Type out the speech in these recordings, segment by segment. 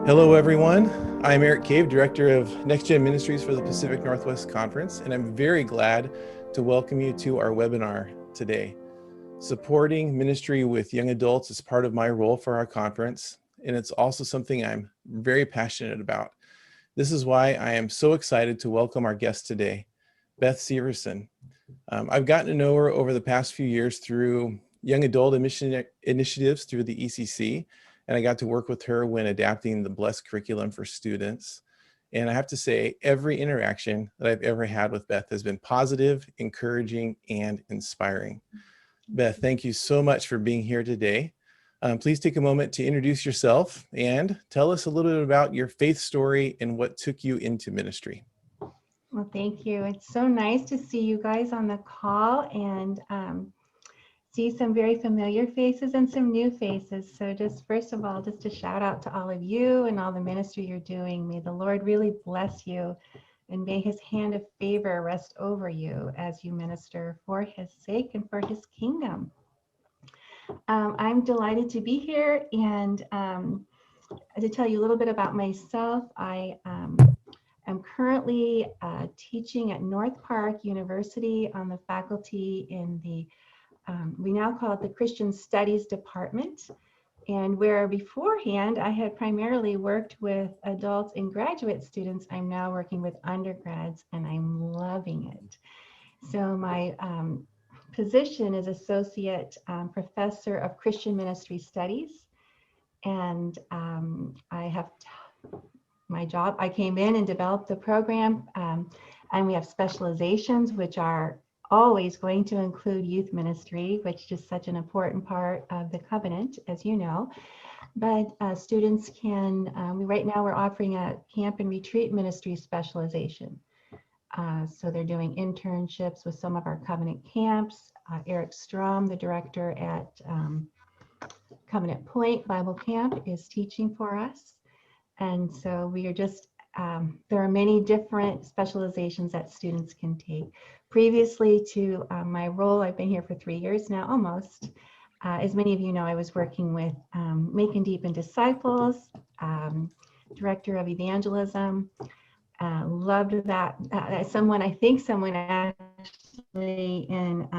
Hello, everyone. I'm Eric Cave, Director of Next Gen Ministries for the Pacific Northwest Conference, and I'm very glad to welcome you to our webinar today. Supporting ministry with young adults is part of my role for our conference, and it's also something I'm very passionate about. This is why I am so excited to welcome our guest today, Beth Seversen. I've gotten to know her over the past few years through young adult initiatives through the ECC, and I got to work with her when adapting the Blessed curriculum for students. And I have to say, every interaction that I've ever had with Beth has been positive, encouraging, and inspiring. Beth, thank you so much for being here today. Please take a moment to introduce yourself and tell us a little bit about your faith story and what took you into ministry. Well, thank you. It's so nice to see you guys on the call and see some very familiar faces and some new faces. So just first of all, just a shout out to all of you and all the ministry you're doing. May the Lord really bless you and may his hand of favor rest over you as you minister for his sake and for his kingdom. I'm delighted to be here and to tell you a little bit about myself. I am currently teaching at North Park University on the faculty in the we now call it the Christian Studies Department, and where beforehand I had primarily worked with adults and graduate students, I'm now working with undergrads and I'm loving it. So my position is Associate Professor of Christian Ministry Studies, and I have my job, I came in and developed the program, and we have specializations which are always going to include youth ministry, which is such an important part of the covenant, as you know. But students can, right now we're offering a camp and retreat ministry specialization. So they're doing internships with some of our covenant camps. Eric Strom, the director at Covenant Point Bible Camp, is teaching for us. And so we are just, there are many different specializations that students can take. Previously to my role, I've been here for 3 years now, almost. As many of you know, I was working with Making Deep and Disciples, Director of Evangelism. Loved that. I think someone actually in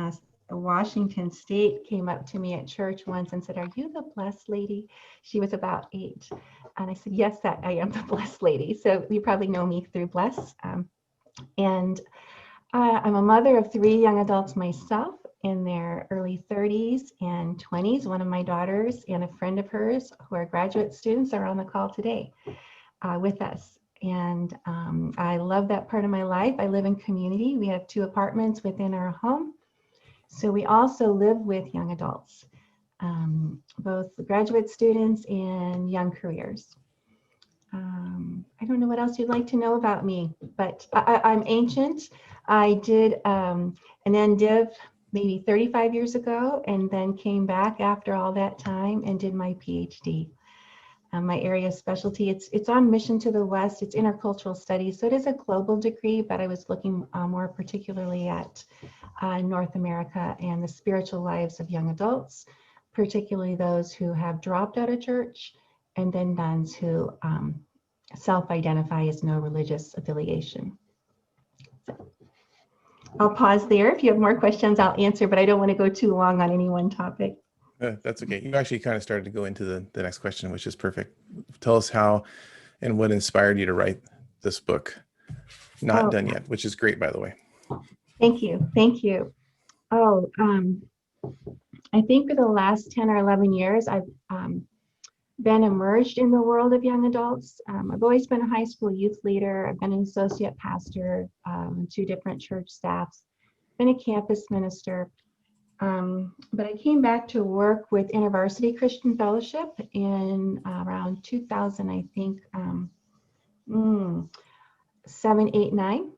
Washington State came up to me at church once and said, "Are you the blessed lady?" She was about 8. And I said, "Yes, that I am the blessed lady." So you probably know me through Bless. And I'm a mother of 3 young adults myself in their early 30s and 20s. One of my daughters and a friend of hers who are graduate students are on the call today with us. And I love that part of my life. I live in community. We have 2 apartments within our home. So we also live with young adults, both graduate students and young careers. I don't know what else you'd like to know about me, but I'm ancient. I did an MDiv maybe 35 years ago and then came back after all that time and did my PhD. My area of specialty, it's on mission to the West, it's intercultural studies, so it is a global degree, but I was looking more particularly at North America and the spiritual lives of young adults, particularly those who have dropped out of church, and then nuns who self-identify as no religious affiliation. So I'll pause there. If you have more questions, I'll answer, but I don't want to go too long on any one topic. That's okay. You actually kind of started to go into the next question, which is perfect. Tell us how and what inspired you to write this book. Not done yet, which is great, by the way. Thank you. Thank you. Oh, I think for the last 10 or 11 years, I've been immersed in the world of young adults. I've always been a high school youth leader. I've been an associate pastor, 2 different church staffs, been a campus minister. But I came back to work with InterVarsity Christian Fellowship in around 2000, I think, 7, 8, 9,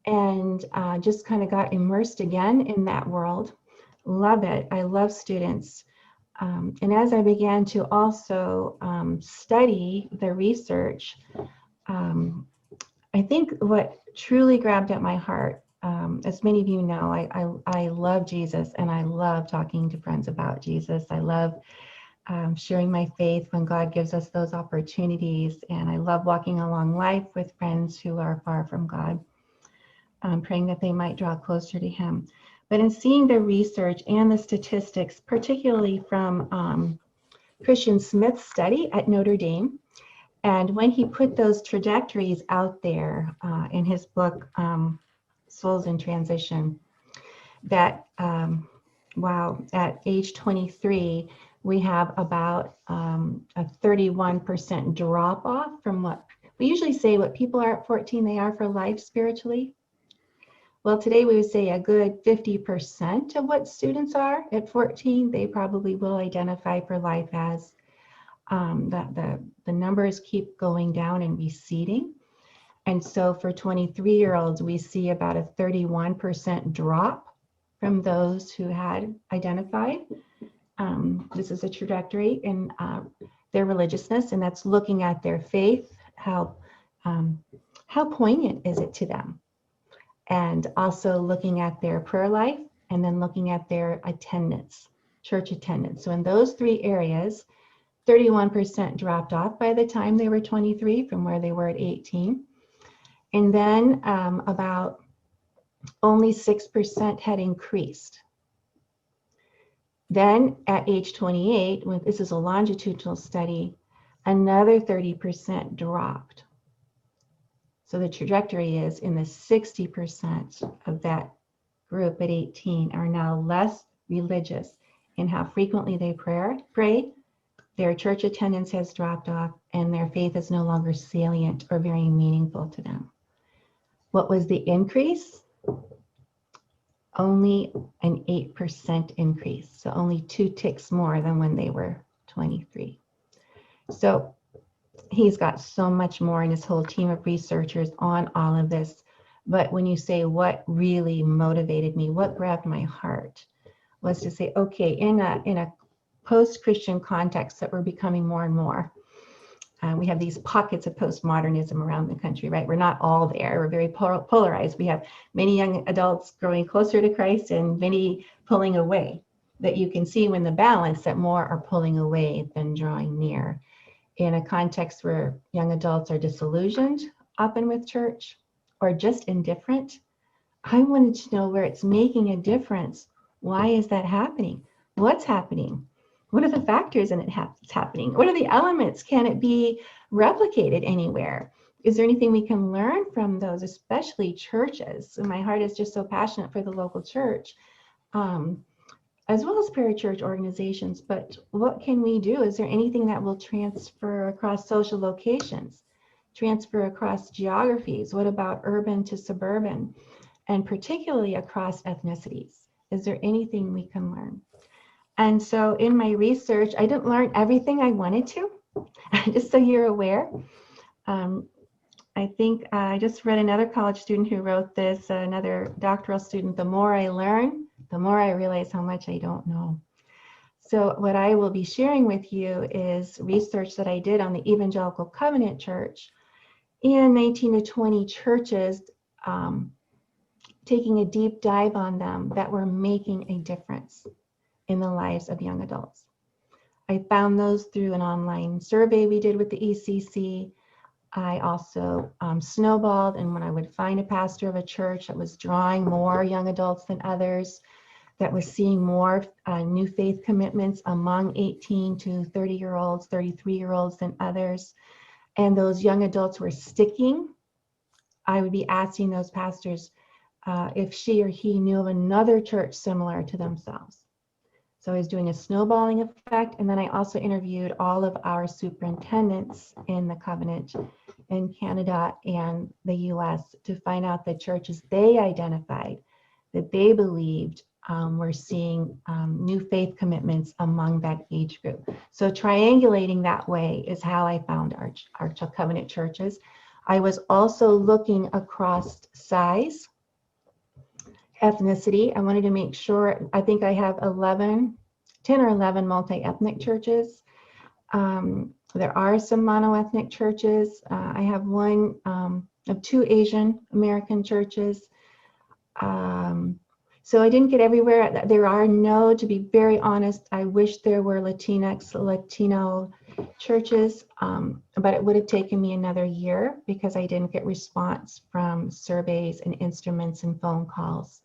and just kind of got immersed again in that world. Love it. I love students. And as I began to also study the research, I think what truly grabbed at my heart, as many of you know, I love Jesus and I love talking to friends about Jesus. I love sharing my faith when God gives us those opportunities. And I love walking along life with friends who are far from God, praying that they might draw closer to Him. But in seeing the research and the statistics, particularly from Christian Smith's study at Notre Dame, and when he put those trajectories out there in his book, Souls in Transition, that, wow, at age 23, we have about a 31% drop off from what we usually say what people are at 14, they are for life spiritually. Well, today we would say a good 50% of what students are at 14, they probably will identify for life as. The numbers keep going down and receding. And so for 23-year-olds, we see about a 31% drop from those who had identified. This is a trajectory in their religiousness, and that's looking at their faith, how poignant is it to them? And also looking at their prayer life, and then looking at their attendance, church attendance. So in those three areas, 31% dropped off by the time they were 23 from where they were at 18. And then about only 6% had increased. Then at age 28, when this is a longitudinal study, another 30% dropped. So the trajectory is in the 60% of that group at 18 are now less religious in how frequently they pray. Their church attendance has dropped off, and their faith is no longer salient or very meaningful to them. What was the increase? Only an 8% increase, so only 2 ticks more than when they were 23. So he's got so much more in his whole team of researchers on all of this. But when you say what really motivated me, what grabbed my heart, was to say, okay, in a post-Christian context that we're becoming more and more. We have these pockets of postmodernism around the country, right? We're not all there. We're very polarized. We have many young adults growing closer to Christ and many pulling away. That you can see when the balance that more are pulling away than drawing near. In a context where young adults are disillusioned, often with church, or just indifferent, I wanted to know where it's making a difference. Why is that happening? What's happening? What are the factors in it's happening? What are the elements? Can it be replicated anywhere? Is there anything we can learn from those, especially churches? And my heart is just so passionate for the local church, as well as parachurch organizations. But what can we do? Is there anything that will transfer across social locations, transfer across geographies? What about urban to suburban, and particularly across ethnicities? Is there anything we can learn? And so in my research, I didn't learn everything I wanted to, just so you're aware. I think I just read another college student who wrote this, another doctoral student, the more I learn, the more I realize how much I don't know. So what I will be sharing with you is research that I did on the Evangelical Covenant Church in 19 to 20 churches, taking a deep dive on them that were making a difference in the lives of young adults. I found those through an online survey we did with the ECC. I also snowballed, and when I would find a pastor of a church that was drawing more young adults than others, that was seeing more new faith commitments among 18 to 30-year-olds, 33-year-olds than others, and those young adults were sticking, I would be asking those pastors if she or he knew of another church similar to themselves. So I was doing a snowballing effect, and then I also interviewed all of our superintendents in the Covenant in Canada and the US to find out the churches they identified that they believed were seeing new faith commitments among that age group. So triangulating that way is how I found our Covenant churches. I was also looking across size, ethnicity. I wanted to make sure, I think I have 10 or 11 multi-ethnic churches. There are some mono-ethnic churches. I have one of 2 Asian American churches. So I didn't get everywhere. There are no, to be very honest, I wish there were Latinx, Latino churches, but it would have taken me another year because I didn't get response from surveys and instruments and phone calls.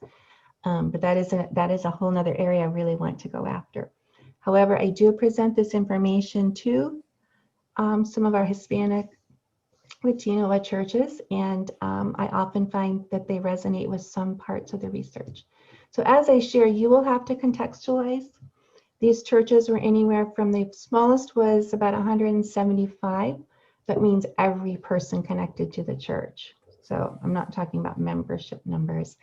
But that is a whole nother area I really want to go after. However, I do present this information to some of our Hispanic Latino churches, and I often find that they resonate with some parts of the research. So as I share, you will have to contextualize. These churches were anywhere from, the smallest was about 175. That means every person connected to the church. So I'm not talking about membership numbers.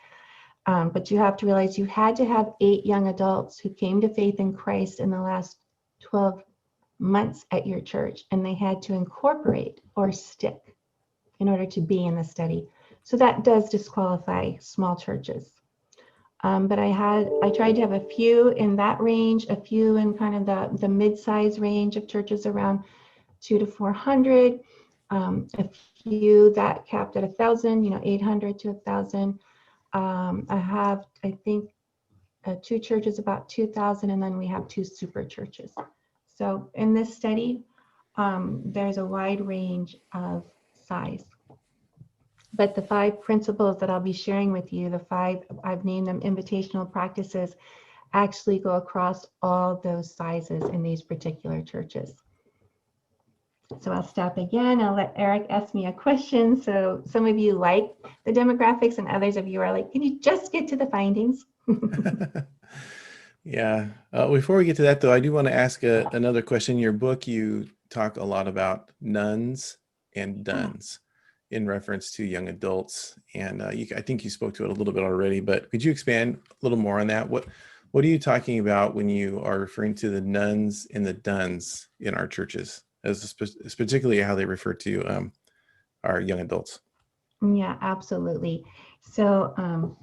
But you have to realize you had to have 8 young adults who came to faith in Christ in the last 12 months at your church, and they had to incorporate or stick in order to be in the study. So that does disqualify small churches. But I tried to have a few in that range, a few in kind of the mid-size range of churches around 200 to 400, a few that capped at 1,000, 800 to 1,000. I have, I think, 2 churches about 2,000, and then we have 2 super churches. So in this study, there's a wide range of size. But the 5 principles that I'll be sharing with you, the 5, I've named them invitational practices, actually go across all those sizes in these particular churches. So I'll stop again. I'll let Eric ask me a question. So some of you like the demographics and others of you are like, can you just get to the findings? Yeah. Before we get to that, though, I do want to ask another question. In your book, you talk a lot about nuns and duns in reference to young adults. And I think you spoke to it a little bit already, but could you expand a little more on that? What are you talking about when you are referring to the nuns and the duns in our churches, as particularly how they refer to our young adults? Yeah, absolutely. So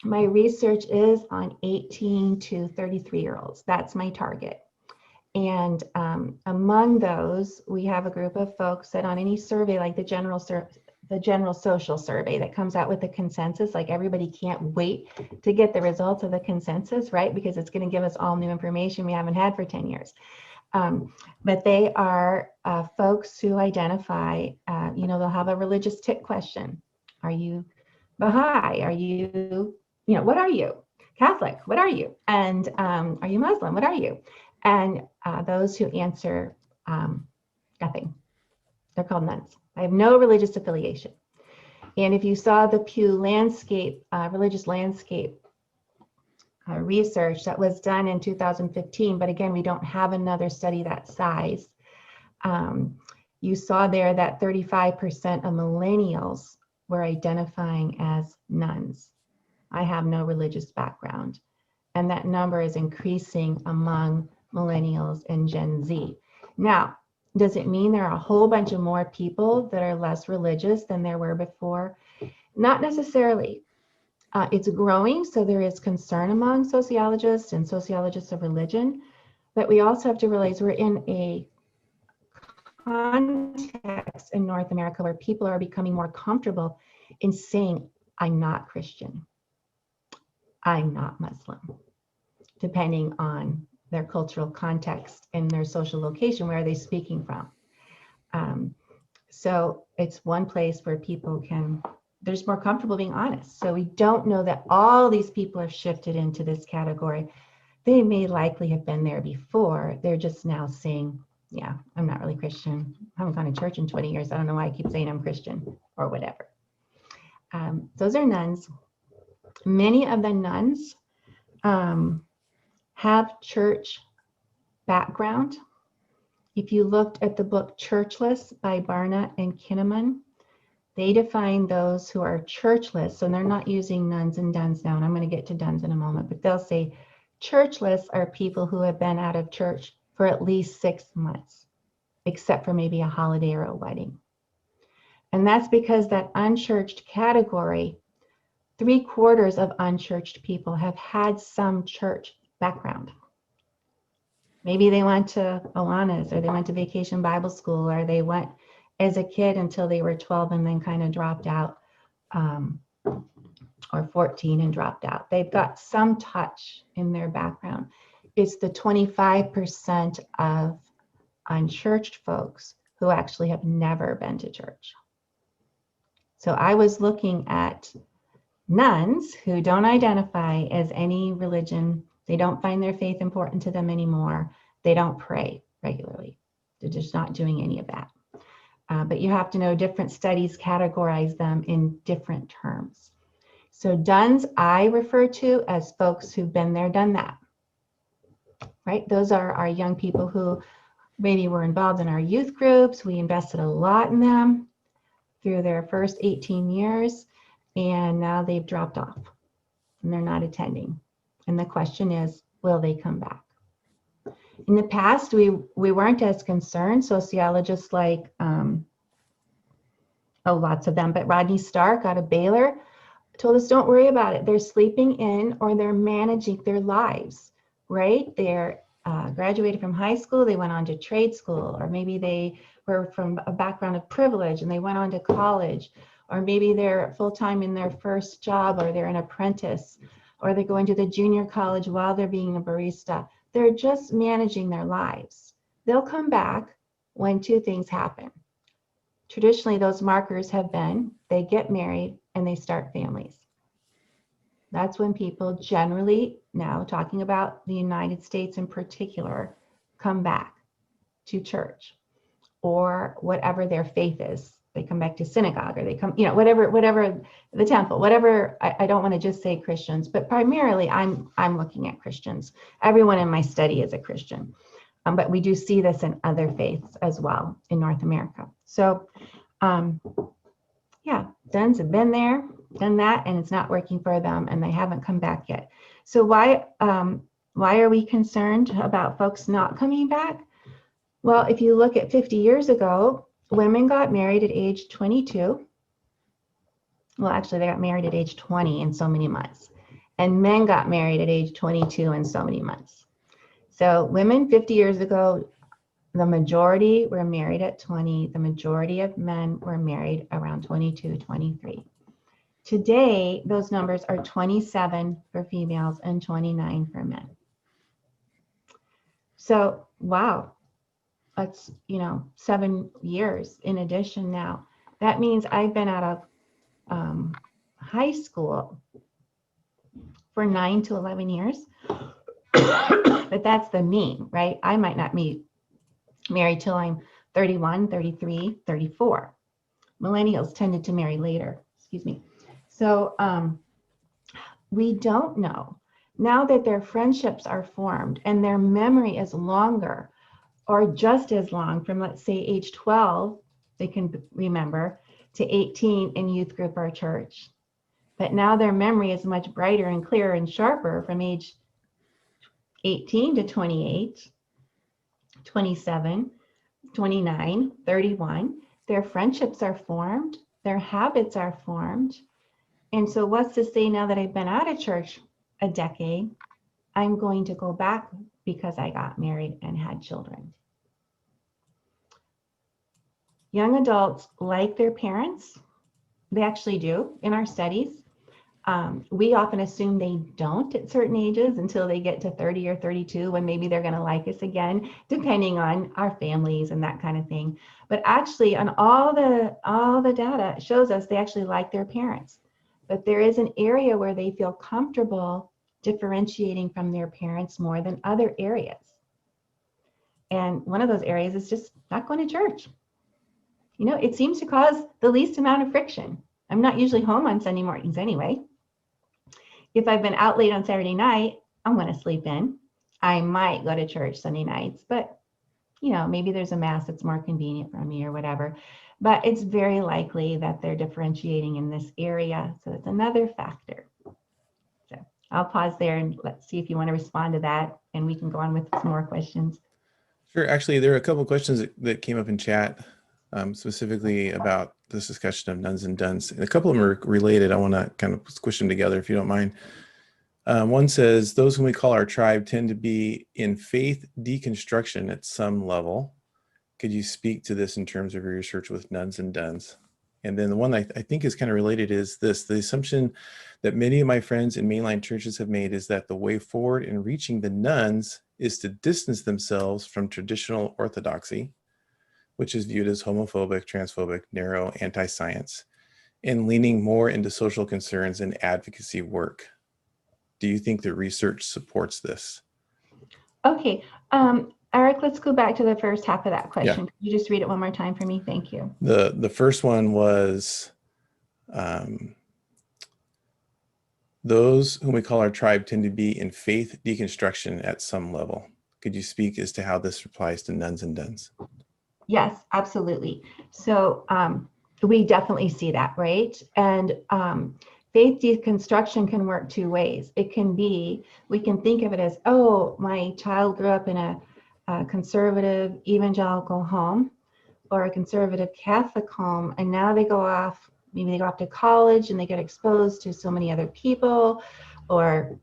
my research is on 18 to 33-year-olds. That's my target. And among those, we have a group of folks that on any survey, like the general social survey that comes out with the consensus, like everybody can't wait to get the results of the consensus, right? Because it's going to give us all new information we haven't had for 10 years. But they are folks who identify, they'll have a religious tick question. Are you Baha'i? Are you, what are you? Catholic? What are you? And are you Muslim? What are you? And those who answer nothing, they're called nuns. I have no religious affiliation. And if you saw the Pew landscape, religious landscape research that was done in 2015, but again, we don't have another study that size. You saw there that 35% of millennials were identifying as nuns. I have no religious background. And that number is increasing among millennials and Gen Z. Now, does it mean there are a whole bunch of more people that are less religious than there were before? Not necessarily. It's growing, so there is concern among sociologists and sociologists of religion, but we also have to realize we're in a context in North America where people are becoming more comfortable in saying, I'm not Christian, I'm not Muslim, depending on their cultural context and their social location. Where are they speaking from? So it's one place where people they're just more comfortable being honest. So we don't know that all these people have shifted into this category. They may likely have been there before. They're just now saying, yeah, I'm not really Christian. I haven't gone to church in 20 years. I don't know why I keep saying I'm Christian or whatever. Those are nuns. Many of the nuns have church background. If you looked at the book Churchless by Barna and Kinnaman, they define those who are churchless. So they're not using nuns and duns now, and I'm going to get to duns in a moment, but they'll say churchless are people who have been out of church for at least 6 months, except for maybe a holiday or a wedding. And that's because that unchurched category, 3/4 of unchurched people have had some church background. Maybe they went to Awanas, or they went to Vacation Bible School, or they went as a kid until they were 12 and then kind of dropped out, or 14 and dropped out. They've got some touch in their background. It's the 25% of unchurched folks who actually have never been to church. So I was looking at nuns who don't identify as any religion. They don't find their faith important to them anymore. They don't pray regularly. They're just not doing any of that. But you have to know different studies categorize them in different terms. So duns I refer to as folks who've been there, done that, right? Those are our young people who maybe were involved in our youth groups. We invested a lot in them through their first 18 years, and now they've dropped off and they're not attending. And the question is, will they come back? In the past, we weren't as concerned. Sociologists like, lots of them, but Rodney Stark out of Baylor told us, don't worry about it. They're sleeping in or they're managing their lives, right? They're graduated from high school, they went on to trade school, or maybe they were from a background of privilege and they went on to college, or maybe they're full-time in their first job, or they're an apprentice, or they're going to the junior college while they're being a barista. They're just managing their lives. They'll come back when two things happen. Traditionally, those markers have been, they get married and they start families. That's when people generally, now talking about the United States in particular, come back to church or whatever their faith is. They come back to synagogue, or they come, whatever the temple, whatever. I don't want to just say Christians, but primarily I'm looking at Christians. Everyone in my study is a Christian. But we do see this in other faiths as well in North America. So, duns have been there, done that, and it's not working for them, and they haven't come back yet. So why are we concerned about folks not coming back? Well, if you look at 50 years ago, women got married at age 22. Well, actually, they got married at age 20 in so many months, and men got married at age 22 in so many months. So women 50 years ago, the majority were married at 20. The majority of men were married around 22, 23. Today, those numbers are 27 for females and 29 for men. So, wow, that's, 7 years in addition now. That means I've been out of high school for 9 to 11 years. But that's the mean, right? I might not be married till I'm 31, 33, 34. Millennials tended to marry later, So we don't know. Now that their friendships are formed and their memory is longer or just as long, from let's say age 12, they can remember, to 18 in youth group or church. But now their memory is much brighter and clearer and sharper from age 18 to 28, 27, 29, 31. Their friendships are formed, their habits are formed. And so what's to say now that I've been out of church a decade, I'm going to go back because I got married and had children. Young adults like their parents. They actually do in our studies. We often assume they don't at certain ages until they get to 30 or 32, when maybe they're going to like us again, depending on our families and that kind of thing. But actually, on all the data shows us they actually like their parents. But there is an area where they feel comfortable differentiating from their parents more than other areas. And one of those areas is just not going to church. It seems to cause the least amount of friction. I'm not usually home on Sunday mornings anyway. If I've been out late on Saturday night, I'm going to sleep in. I might go to church Sunday nights, but maybe there's a mass that's more convenient for me or whatever. But it's very likely that they're differentiating in this area. So it's another factor. So I'll pause there and let's see if you want to respond to that, and we can go on with some more questions. Sure. Actually, there are a couple of questions that came up in chat, specifically about this discussion of nuns and duns. And a couple of them are related. I want to kind of squish them together, if you don't mind. One says, those whom we call our tribe tend to be in faith deconstruction at some level. Could you speak to this in terms of your research with nuns and duns? And then the one I think is kind of related is this: the assumption that many of my friends in mainline churches have made is that the way forward in reaching the nones is to distance themselves from traditional orthodoxy, which is viewed as homophobic, transphobic, narrow, anti-science, and leaning more into social concerns and advocacy work. Do you think the research supports this? Okay, Eric, let's go back to the first half of that question. Could you just read it one more time for me? Thank you. The first one was, those whom we call our tribe tend to be in faith deconstruction at some level. Could you speak as to how this applies to nuns and duns? Yes, absolutely. So we definitely see that, right? And faith deconstruction can work two ways. It can be, we can think of it as, oh, my child grew up in a conservative evangelical home or a conservative Catholic home, and now they go off, maybe they go off to college and they get exposed to so many other people, or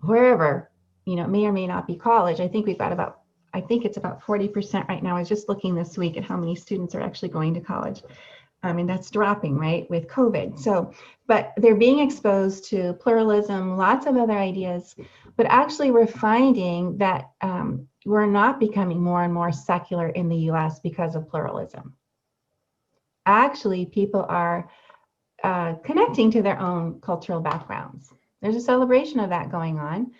wherever, you know, it may or may not be college. I think we've got about, I think it's about 40% right now. I was just looking this week at how many students are actually going to college. I mean, that's dropping, right, with COVID. So, but they're being exposed to pluralism, lots of other ideas, but actually we're finding that we're not becoming more and more secular in the US because of pluralism. Actually, people are connecting to their own cultural backgrounds. There's a celebration of that going on.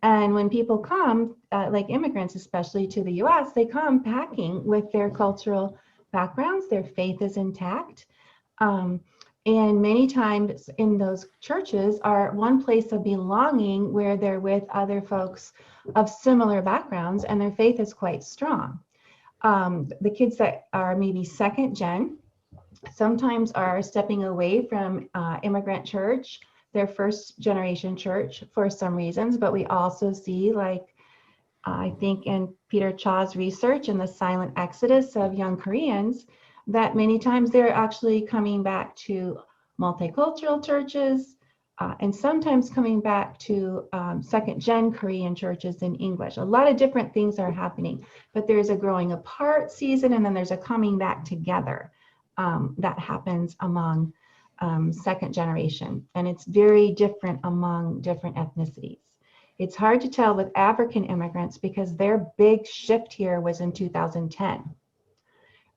And when people come, like immigrants, especially to the US, they come packing with their cultural backgrounds, their faith is intact. And many times in those churches are one place of belonging where they're with other folks of similar backgrounds and their faith is quite strong. The kids that are maybe second gen sometimes are stepping away from immigrant church, their first generation church for some reasons, but we also see, like I think in Peter Cha's research in the silent exodus of young Koreans, that many times they're actually coming back to multicultural churches and sometimes coming back to second gen Korean churches in English. A lot of different things are happening, but there's a growing apart season and then there's a coming back together that happens among second generation. And it's very different among different ethnicities. It's hard to tell with African immigrants because their big shift here was in 2010.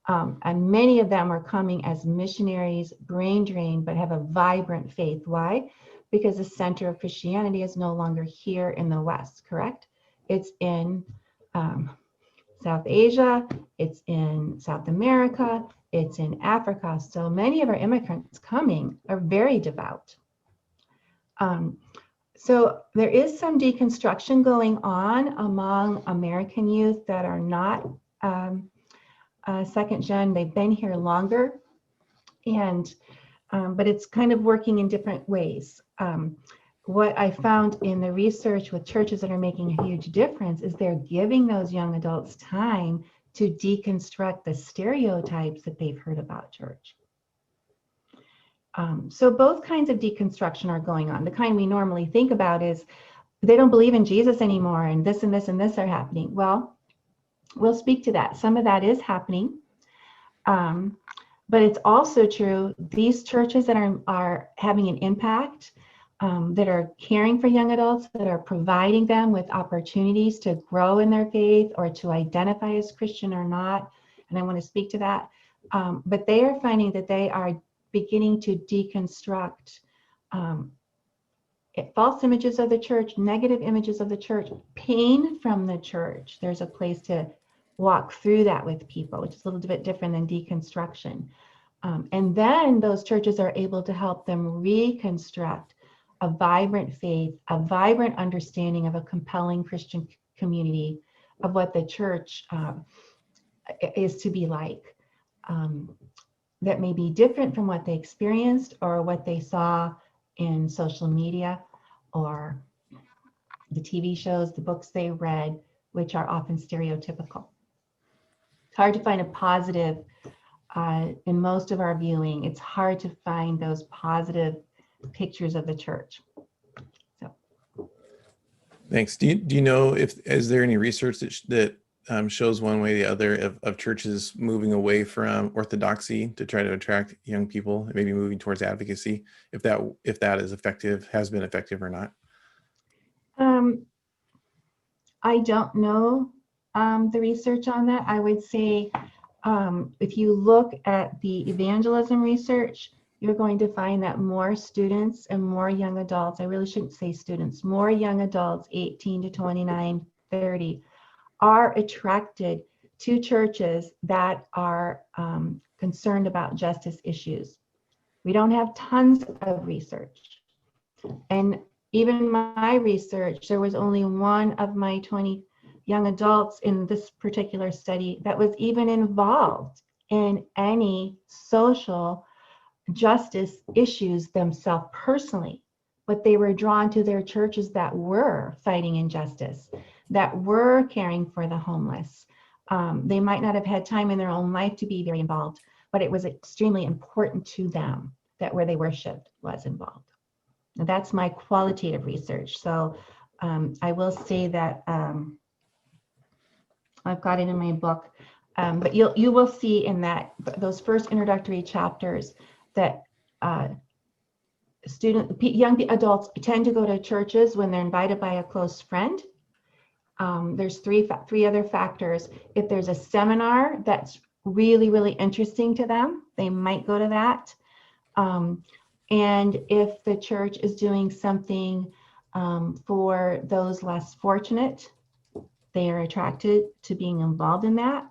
And many of them are coming as missionaries, brain drained, but have a vibrant faith. Why? Because the center of Christianity is no longer here in the West, correct? It's in South Asia, it's in South America, it's in Africa. So many of our immigrants coming are very devout. So there is some deconstruction going on among American youth that are not second gen. They've been here longer, and but it's kind of working in different ways. What I found in the research with churches that are making a huge difference is they're giving those young adults time to deconstruct the stereotypes that they've heard about church. So both kinds of deconstruction are going on. The kind we normally think about is they don't believe in Jesus anymore and this and this and this are happening. Well, we'll speak to that. Some of that is happening. But it's also true, these churches that are having an impact, that are caring for young adults, that are providing them with opportunities to grow in their faith or to identify as Christian or not, and I want to speak to that, but they are finding that they are beginning to deconstruct false images of the church, negative images of the church, pain from the church. There's a place to walk through that with people, which is a little bit different than deconstruction. And then those churches are able to help them reconstruct a vibrant faith, a vibrant understanding of a compelling Christian community, of what the church is to be like. That may be different from what they experienced or what they saw in social media or the TV shows, the books they read, which are often stereotypical. It's hard to find a positive in most of our viewing. It's hard to find those positive pictures of the church. So. Thanks. Do you know if, is there any research that shows one way or the other of churches moving away from orthodoxy to try to attract young people, and maybe moving towards advocacy, if that is effective, has been effective or not? I don't know the research on that. I would say if you look at the evangelism research, you're going to find that more students and more young adults, I really shouldn't say students, more young adults, 18 to 29, 30, are attracted to churches that are concerned about justice issues. We don't have tons of research. And even my research, there was only one of my 20 young adults in this particular study that was even involved in any social justice issues themselves personally, but they were drawn to their churches that were fighting injustice, that were caring for the homeless. They might not have had time in their own life to be very involved, but it was extremely important to them that where they worshiped was involved. Now, that's my qualitative research. So I will say that I've got it in my book, but you will see in that those first introductory chapters that young adults tend to go to churches when they're invited by a close friend. There's three other factors. If there's a seminar that's really, really interesting to them, they might go to that. And if the church is doing something for those less fortunate, they are attracted to being involved in that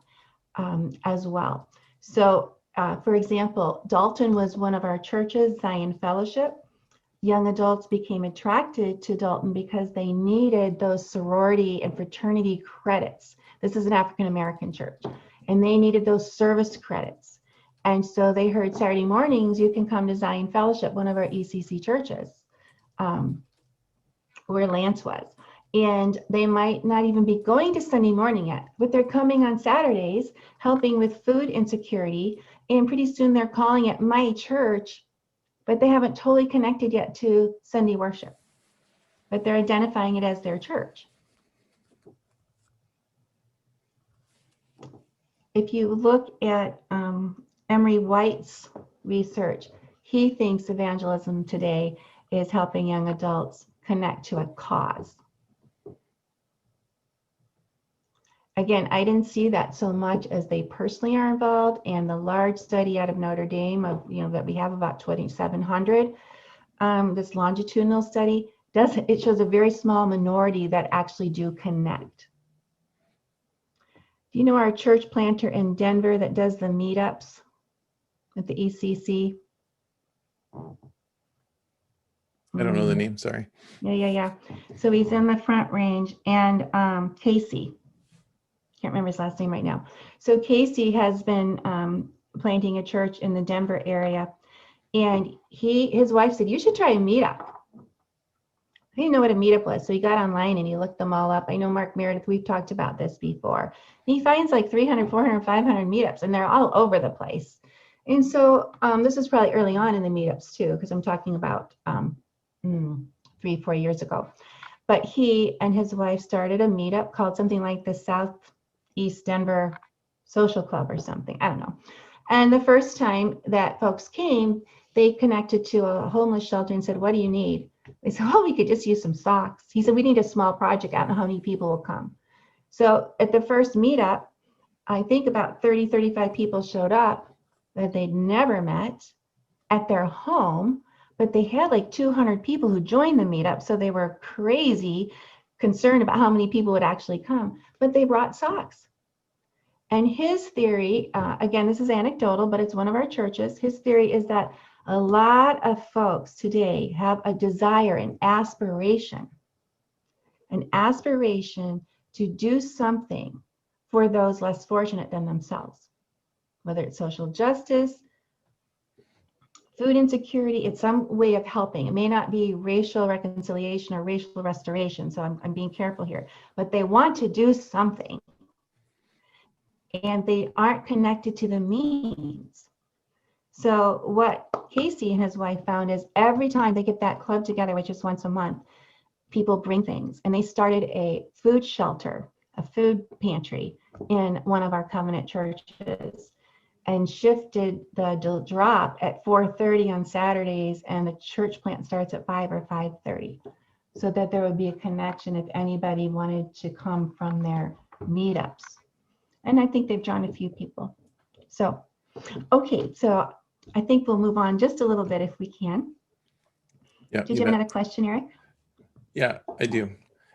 as well. So, for example, Dalton was one of our churches, Zion Fellowship. Young adults became attracted to Dalton because they needed those sorority and fraternity credits. This is an African American church, and they needed those service credits. And so they heard Saturday mornings, you can come to Zion Fellowship, one of our ECC churches, where Lance was. And they might not even be going to Sunday morning yet, but they're coming on Saturdays, helping with food insecurity. And pretty soon they're calling it my church, but they haven't totally connected yet to Sunday worship, but they're identifying it as their church. If you look at Emery White's research, he thinks evangelism today is helping young adults connect to a cause. Again, I didn't see that so much as they personally are involved, and the large study out of Notre Dame of, that we have about 2,700, this longitudinal study, it shows a very small minority that actually do connect. Do you know our church planter in Denver that does the meetups at the ECC? I don't know the name, sorry. Yeah. So he's in the Front Range, and Casey. Can't remember his last name right now. So Casey has been planting a church in the Denver area, and his wife said, you should try a meetup. I didn't know what a meetup was, so he got online and he looked them all up. I know Mark Meredith, we've talked about this before. He finds like 300, 400, 500 meetups, and they're all over the place. And so this is probably early on in the meetups too, because I'm talking about 3-4 years ago. But he and his wife started a meetup called something like the Southeast Denver Social Club or something. I don't know. And the first time that folks came, they connected to a homeless shelter and said, what do you need? They said, oh, we could just use some socks. He said, we need a small project. I don't know how many people will come. So at the first meetup, I think about 30, 35 people showed up that they'd never met at their home, but they had like 200 people who joined the meetup. So they were crazy concerned about how many people would actually come, but they brought socks. And his theory, again, this is anecdotal, but it's one of our churches. His theory is that a lot of folks today have a desire, an aspiration to do something for those less fortunate than themselves, whether it's social justice, food insecurity, it's some way of helping. It may not be racial reconciliation or racial restoration, so I'm being careful here, but they want to do something and they aren't connected to the means. So what Casey and his wife found is every time they get that club together, which is once a month, people bring things, and they started a food shelter, a food pantry in one of our covenant churches and shifted the drop at 4:30 on Saturdays, and the church plant starts at 5 or 5:30, so that there would be a connection if anybody wanted to come from their meetups. And I think they've drawn a few people. So, okay, so I think we'll move on just a little bit if we can. Yeah. Did you have another question, Eric? Yeah, I do.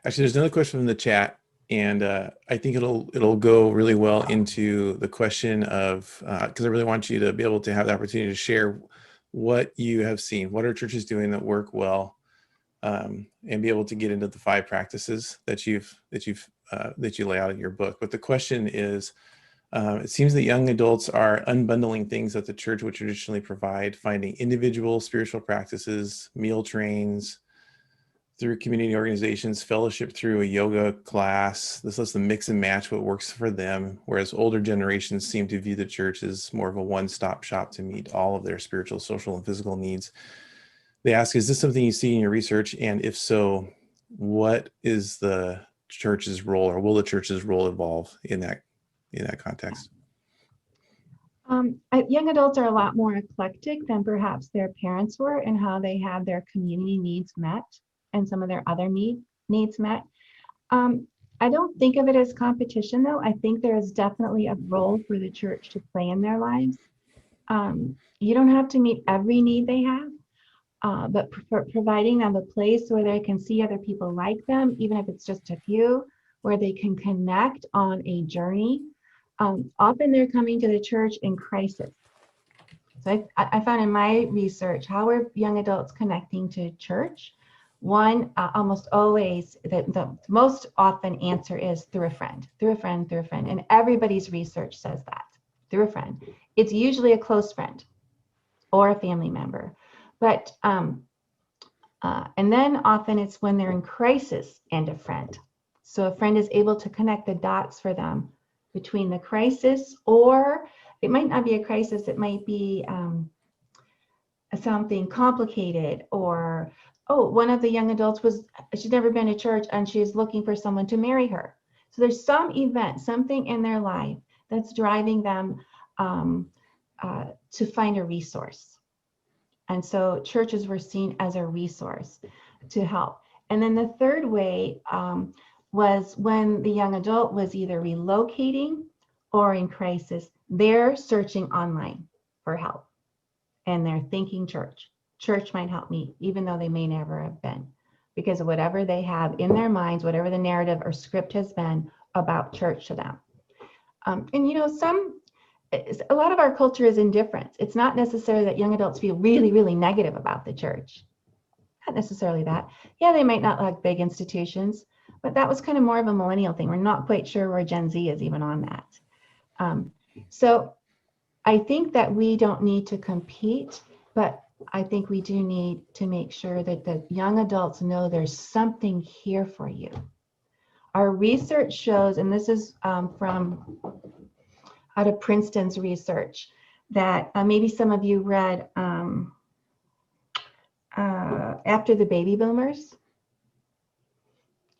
Actually, there's another question from the chat, and I think it'll go really well into the question of, because I really want you to be able to have the opportunity to share what you have seen, what are churches doing that work well, and be able to get into the 5 practices that you lay out in your book. But the question is, it seems that young adults are unbundling things that the church would traditionally provide, finding individual spiritual practices, meal trains, through community organizations, fellowship through a yoga class. This lets them mix and match what works for them, whereas older generations seem to view the church as more of a one-stop shop to meet all of their spiritual, social, and physical needs. They ask, is this something you see in your research? And if so, what is the church's role, or will the church's role evolve in that context? Young adults are a lot more eclectic than perhaps their parents were in how they have their community needs met and some of their other needs met. I don't think of it as competition, though. I think there is definitely a role for the church to play in their lives. You don't have to meet every need they have, but providing them a place where they can see other people like them, even if it's just a few, where they can connect on a journey. Often they're coming to the church in crisis. So I found in my research, how are young adults connecting to church? One, almost always, the most often answer is through a friend, and everybody's research says that, through a friend. It's usually a close friend or a family member, but and then often it's when they're in crisis and a friend. So a friend is able to connect the dots for them between the crisis, or it might not be a crisis, it might be something complicated, or one of the young adults she's never been to church and she's looking for someone to marry her. So there's some event, something in their life that's driving them to find a resource. And so churches were seen as a resource to help. And then the third way was when the young adult was either relocating or in crisis, they're searching online for help. And they're thinking church might help me, even though they may never have been, because of whatever they have in their minds, whatever the narrative or script has been about church to them. And a lot of our culture is indifference. It's not necessarily that young adults feel really, really negative about the church. Not necessarily that. Yeah, they might not like big institutions, but that was kind of more of a millennial thing. We're not quite sure where Gen Z is even on that. So I think that we don't need to compete, but I think we do need to make sure that the young adults know there's something here for you. Our research shows, and this is from out of Princeton's research, that maybe some of you read After the Baby Boomers.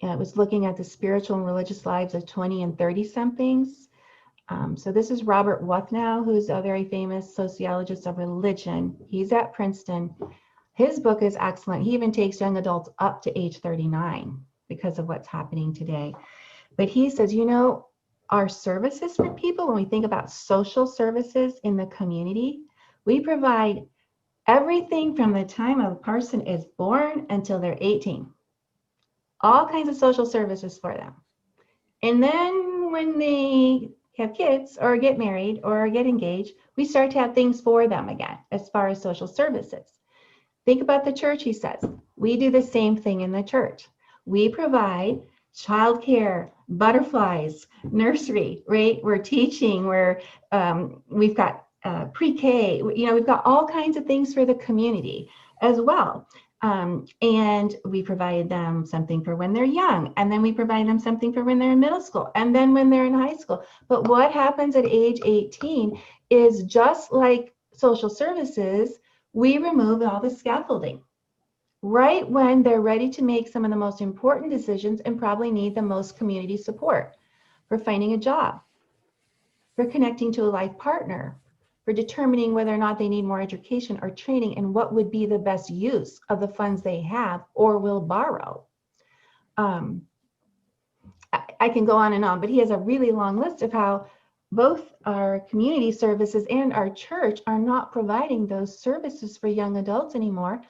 And it was looking at the spiritual and religious lives of 20 and 30 somethings. So this is Robert Wuthnow, who's a very famous sociologist of religion. He's at Princeton. His book is excellent. He even takes young adults up to age 39 because of what's happening today. But he says, our services for people, when we think about social services in the community, we provide everything from the time a person is born until they're 18. All kinds of social services for them. And then when they have kids or get married or get engaged, we start to have things for them again as far as social services. Think about the church, he says. We do the same thing in the church. We provide childcare, butterflies, nursery, right? We're teaching, we've got pre-K, we've got all kinds of things for the community as well. And we provide them something for when they're young, and then we provide them something for when they're in middle school, and then when they're in high school. But what happens at age 18 is, just like social services, we remove all the scaffolding right when they're ready to make some of the most important decisions and probably need the most community support. for finding a job, for connecting to a life partner, for determining whether or not they need more education or training and what would be the best use of the funds they have or will borrow. I can go on, but he has a really long list of how both our community services and our church are not providing those services for young adults anymore.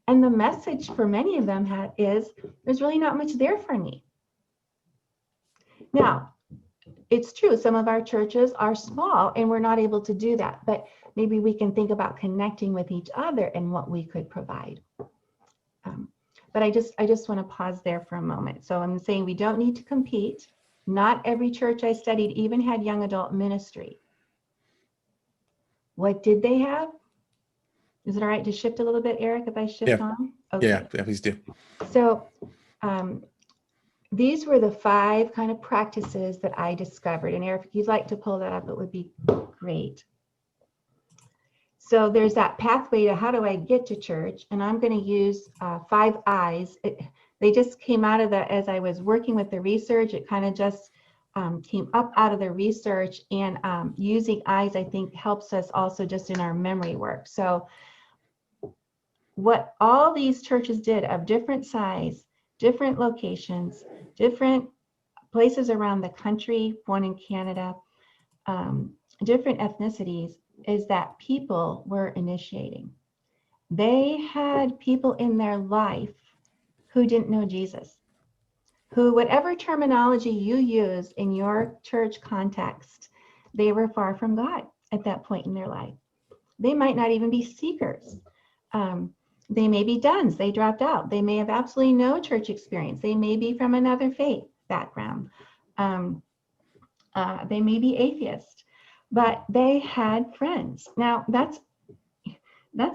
And the message for many of them is there's really not much there for me. Now, it's true, some of our churches are small and we're not able to do that, but maybe we can think about connecting with each other and what we could provide. But I just want to pause there for a moment. So I'm saying we don't need to compete. Not every church I studied even had young adult ministry. What did they have? Is it all right to shift a little bit, Eric, if I shift on? Okay. Yeah, please do. So these were the 5 kind of practices that I discovered. And Eric, if you'd like to pull that up, it would be great. So there's that pathway to how do I get to church? And I'm going to use 5 I's. They just came out of the, as I was working with the research, it kind of just came up out of the research, and using I's, I think, helps us also just in our memory work. So what all these churches did of different size, different locations, different places around the country, one in Canada, different ethnicities, is that people were initiating. They had people in their life who didn't know Jesus, who, whatever terminology you use in your church context, they were far from God at that point in their life. They might not even be seekers. They may be duns, they dropped out. They may have absolutely no church experience. They may be from another faith background. They may be atheist, but they had friends. Now, that's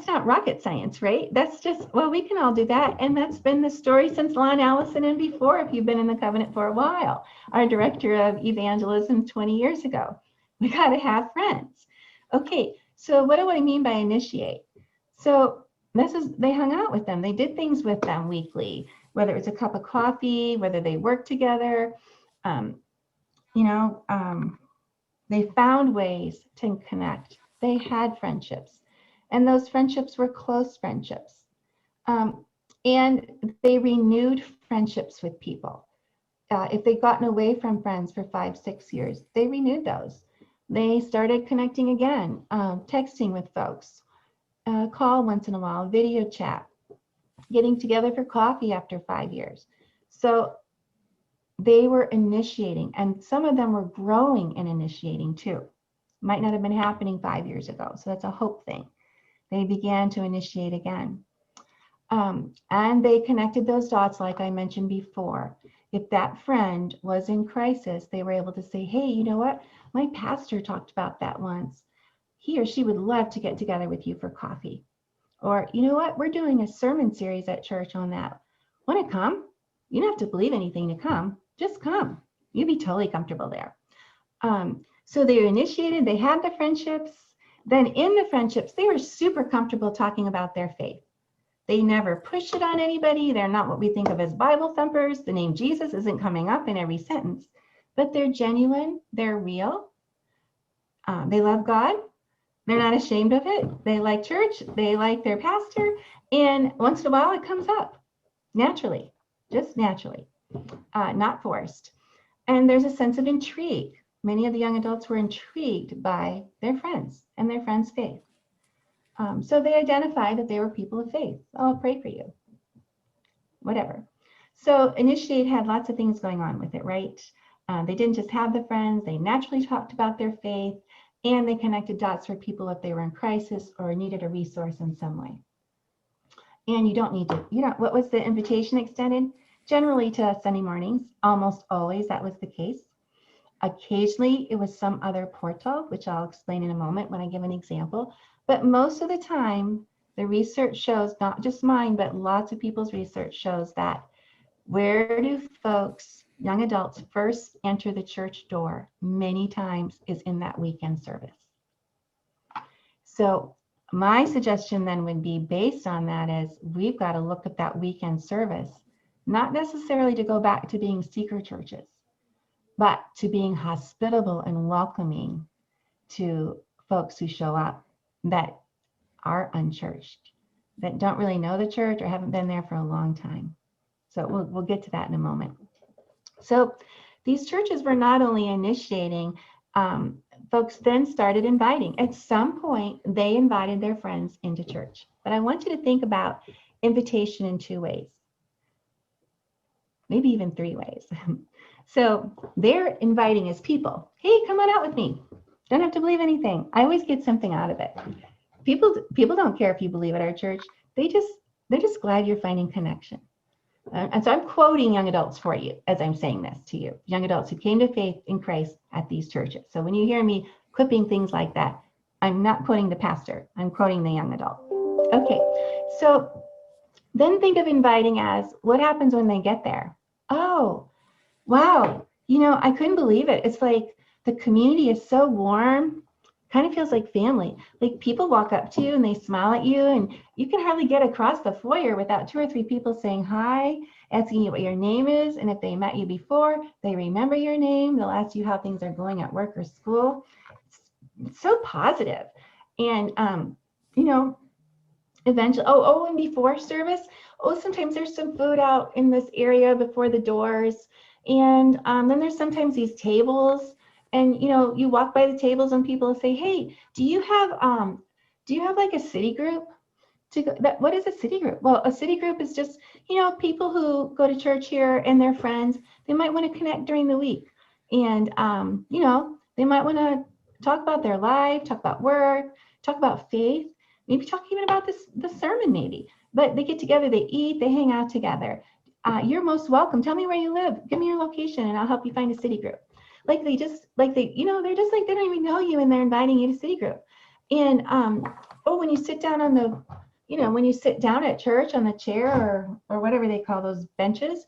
not rocket science, right? That's just, well, we can all do that. And that's been the story since Lon Allison and before, if you've been in the covenant for a while. Our director of evangelism 20 years ago. We got to have friends. Okay, so what do I mean by initiate? So they hung out with them. They did things with them weekly, whether it's a cup of coffee, whether they worked together. They found ways to connect. They had friendships. And those friendships were close friendships. And they renewed friendships with people. If they'd gotten away from friends for 5-6 years, they renewed those. They started connecting again, texting with folks, call once in a while, video chat, getting together for coffee after 5 years. So they were initiating, and some of them were growing and initiating too. Might not have been happening 5 years ago. So that's a hope thing. They began to initiate again. And they connected those dots like I mentioned before. If that friend was in crisis, they were able to say, hey, you know what? My pastor talked about that once. He or she would love to get together with you for coffee. Or, you know what? We're doing a sermon series at church on that. Want to come? You don't have to believe anything to come. Just come. You'll be totally comfortable there. So they initiated, they had the friendships. Then in the friendships, they were super comfortable talking about their faith. They never pushed it on anybody. They're not what we think of as Bible thumpers. The name Jesus isn't coming up in every sentence, but they're genuine. They're real. They love God. They're not ashamed of it. They like church. They like their pastor. And once in a while, it comes up naturally, just naturally, not forced. And there's a sense of intrigue. Many of the young adults were intrigued by their friends and their friends' faith. So they identified that they were people of faith. Oh, I'll pray for you. Whatever. So Initiate had lots of things going on with it, right? They didn't just have the friends. They naturally talked about their faith, and they connected dots for people if they were in crisis or needed a resource in some way. And you don't need to, what was the invitation extended? Generally to Sunday mornings. Almost always that was the case. Occasionally it was some other portal, which I'll explain in a moment when I give an example. But most of the time, the research shows, not just mine, but lots of people's research shows that where do folks, young adults, first enter the church door many times is in that weekend service. So my suggestion then would be based on that is we've got to look at that weekend service, not necessarily to go back to being seeker churches, but to being hospitable and welcoming to folks who show up that are unchurched, that don't really know the church or haven't been there for a long time. So we'll get to that in a moment. So these churches were not only initiating, folks then started inviting. At some point, they invited their friends into church. But I want you to think about invitation in 2 ways, maybe even 3 ways. So they're inviting as people. Hey, come on out with me. Don't have to believe anything. I always get something out of it. People don't care if you believe at our church. They're just glad you're finding connection. And so I'm quoting young adults for you as I'm saying this to you, young adults who came to faith in Christ at these churches. So when you hear me clipping things like that, I'm not quoting the pastor, I'm quoting the young adult. Okay, so then think of inviting as what happens when they get there. Oh, wow, I couldn't believe it. It's like the community is so warm, kind of feels like family. Like people walk up to you and they smile at you, and you can hardly get across the foyer without 2 or 3 people saying hi, asking you what your name is, and if they met you before, they remember your name. They'll ask you how things are going at work or school. It's so positive. And eventually, and before service, sometimes there's some food out in this area before the doors, and then there's sometimes these tables. And you walk by the tables and people say, hey, do you have like a city group to go? What is a city group? Well, a city group is just people who go to church here and their friends. They might want to connect during the week, and they might want to talk about their life, talk about work, talk about faith, maybe talk even about the sermon maybe. But they get together, they eat, they hang out together. You're most welcome. Tell me where you live. Give me your location and I'll help you find a city group. They're just like they don't even know you and they're inviting you to city group. And when you sit down when you sit down at church on the chair or whatever they call those benches,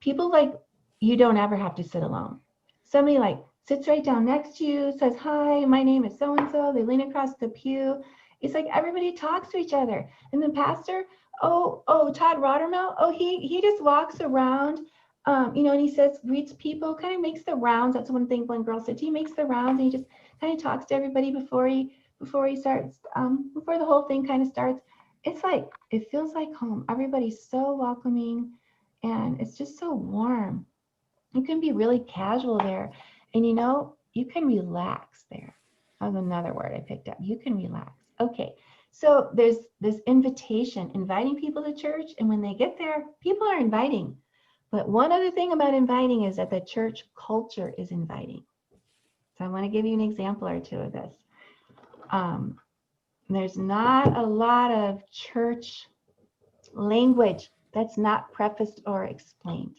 people you don't ever have to sit alone. Somebody sits right down next to you, says, hi, my name is so-and-so. They lean across the pew. It's like everybody talks to each other. And the pastor, Todd Rottermill, he just walks around, and he greets people, kind of makes the rounds. That's one thing one girl said. He makes the rounds and he just kind of talks to everybody before he starts, before the whole thing kind of starts. It's like, it feels like home. Everybody's so welcoming and it's just so warm. You can be really casual there. And you can relax there. That was another word I picked up. You can relax. Okay, so there's this invitation, inviting people to church. And when they get there, people are inviting. But one other thing about inviting is that the church culture is inviting. So I want to give you an example or two of this. There's not a lot of church language that's not prefaced or explained.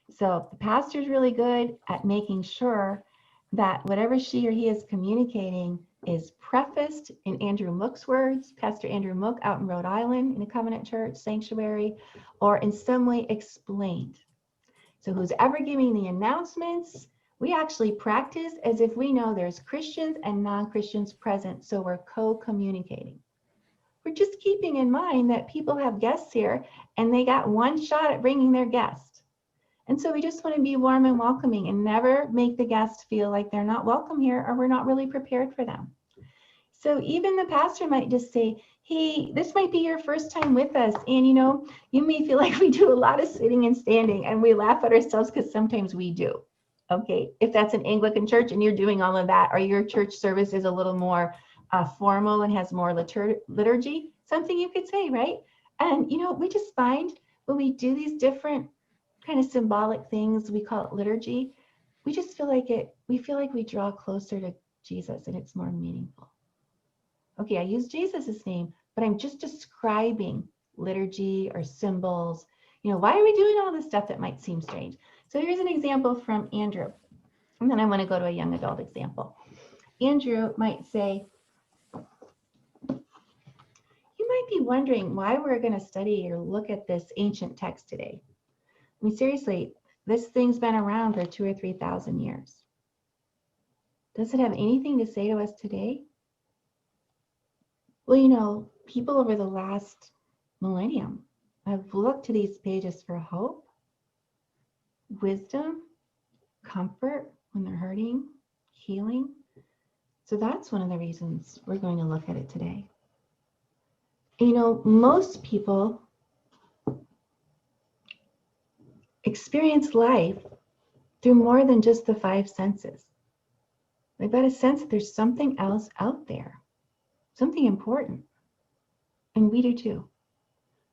So the pastor's really good at making sure that whatever she or he is communicating is prefaced in Andrew Mook's words, Pastor Andrew Mook out in Rhode Island in a covenant church sanctuary, or in some way explained. So who's ever giving the announcements, we actually practice as if we know there's Christians and non-Christians present, so we're co-communicating. We're just keeping in mind that people have guests here and they got one shot at bringing their guest. And so we just want to be warm and welcoming and never make the guest feel like they're not welcome here or we're not really prepared for them. So even the pastor might just say, hey, this might be your first time with us. And you may feel like we do a lot of sitting and standing and we laugh at ourselves because sometimes we do. Okay, if that's an Anglican church and you're doing all of that, or your church service is a little more formal and has more liturgy, something you could say, right? And we just find when we do these different kind of symbolic things, we call it liturgy, we just feel like we draw closer to Jesus and it's more meaningful. Okay, I use Jesus's name, but I'm just describing liturgy or symbols. Why are we doing all this stuff that might seem strange? So here's an example from Andrew, and then I want to go to a young adult example. Andrew might say, you might be wondering why we're going to study or look at this ancient text today. I mean, seriously, this thing's been around for 2,000 or 3,000 years. Does it have anything to say to us today? Well, people over the last millennium have looked to these pages for hope, wisdom, comfort when they're hurting, healing. So that's one of the reasons we're going to look at it today. You know, most people experience life through more than just the five senses. They've got a sense that there's something else out there, something important. And we do too.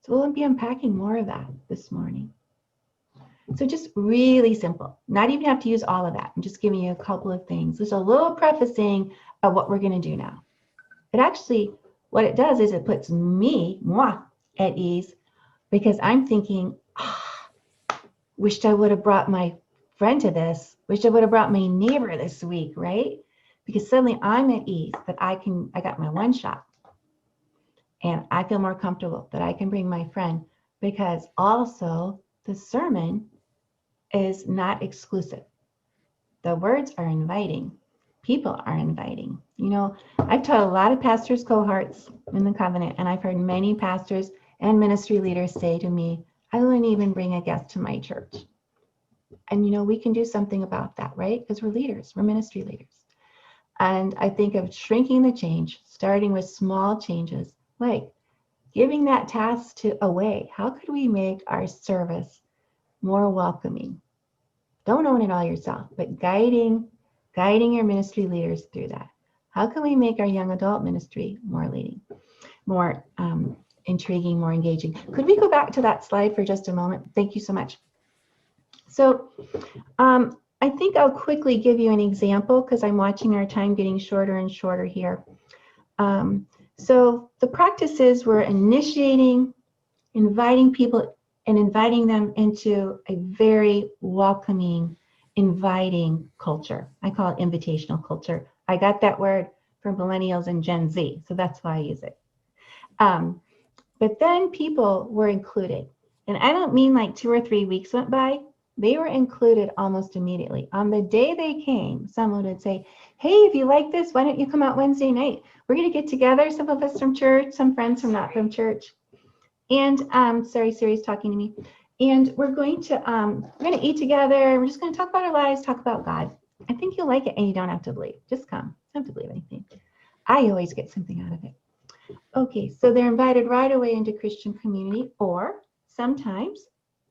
So we'll be unpacking more of that this morning. So just really simple, not even have to use all of that. I'm just giving you a couple of things. There's a little prefacing of what we're going to do now. It actually, what it does is it puts moi, at ease, because I'm thinking, wished I would have brought my friend to this, wished I would have brought my neighbor this week, right? Because suddenly I'm at ease that I got my one shot. And I feel more comfortable that I can bring my friend, because also the sermon is not exclusive. The words are inviting. People are inviting. You know, I've taught a lot of pastors' cohorts in the covenant, and I've heard many pastors and ministry leaders say to me, I wouldn't even bring a guest to my church. And, you know, we can do something about that, right? Because we're leaders, we're ministry leaders. And I think of shrinking the change, starting with small changes, like giving that task away. How could we make our service more welcoming? Don't own it all yourself, but guiding your ministry leaders through that. How can we make our young adult ministry more intriguing, more engaging? Could we go back to that slide for just a moment? Thank you so much. So I think I'll quickly give you an example, because I'm watching our time getting shorter and shorter here. So the practice is we're initiating, inviting people, and inviting them into a very welcoming, inviting culture. I call it invitational culture. I got that word from millennials and Gen Z, so that's why I use it. But then people were included. And I don't mean like 2 or 3 weeks went by. They were included almost immediately. On the day they came, someone would say, hey, if you like this, why don't you come out Wednesday night? We're going to get together, some of us from church, some friends from not from church. And sorry, Siri's talking to me. And we're going to eat together. We're just going to talk about our lives, talk about God. I think you'll like it, and you don't have to believe. Just come. You don't have to believe anything. I always get something out of it. Okay, so they're invited right away into Christian community, or sometimes